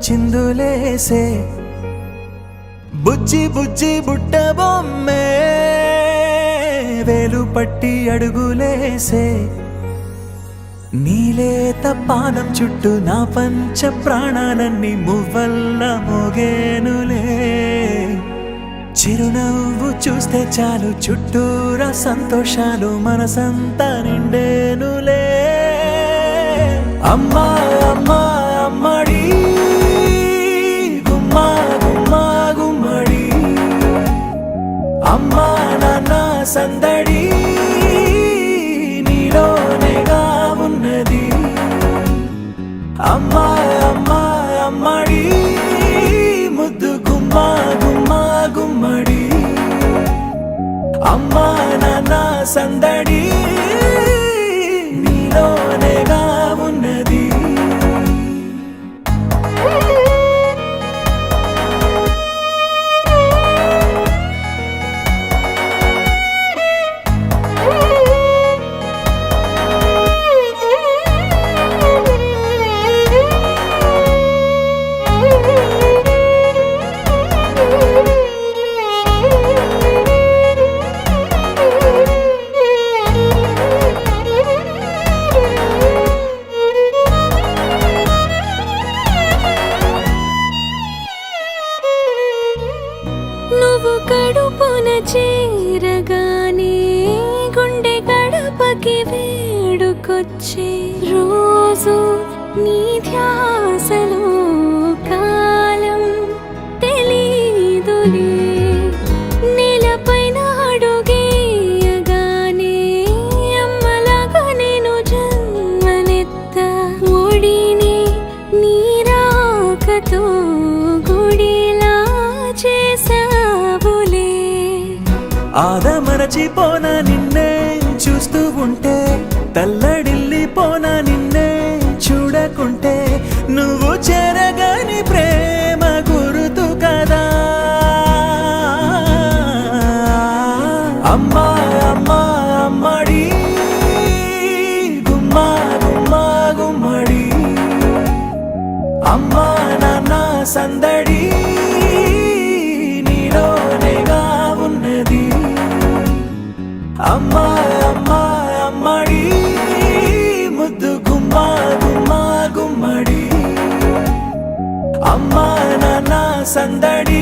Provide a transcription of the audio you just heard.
చిందులేసే బుజ్జి బుజ్జి బుట్ట బొమ్మే వేలు పట్టి అడుగులేసే నీలేత పానం చుట్టూ నా పంచ ప్రాణాలన్నీ మువ్వల్ల మోగేనులే చిరునవ్వు చూస్తే చాలు చుట్టూరా సంతోషాలు మనసంతా నిండేనులే అమ్మా అమ్మా అమ్మడి గుమ్మా గుమ్మా గుమ్మడి అమ్మా నాన్న సందడి నీలోనేగా ఉన్నది అమ్మా అమ్మా అమ్మడి ముద్దు గుమ్మా గుమ్మా గుమ్మడి అమ్మా నాన్న సందడి నీలోనేగా ఉన్నది నువ్వు కడుపున చేరగానే గుండె గడపకి వేడుకొచ్చే రోజు నీ ధ్యాసలో కాలం తెలీదులే నేలపైన అడుగేయగానే అమ్మలాగా నేను జన్మనెత్త ఒడిని నీ రాకతో గుడిలా చేసావులే ఆదమరచిపోనా నిన్నే చూస్తూ ఉంటే తల్లడిల్లిపోనా నిన్నే చూడకుంటే నువ్వు చెరగని ప్రేమ గురుతు కదా అమ్మా అమ్మా అమ్మడి గుమ్మా గుమ్మా గుమ్మడి అమ్మా నాన్న సందడి నీలోనేగా ఉన్నది అమ్మా అమ్మా అమ్మడి ముద్దు గుమ్మా గుమ్మా గుమ్మడి అమ్మా నాన్న సందడి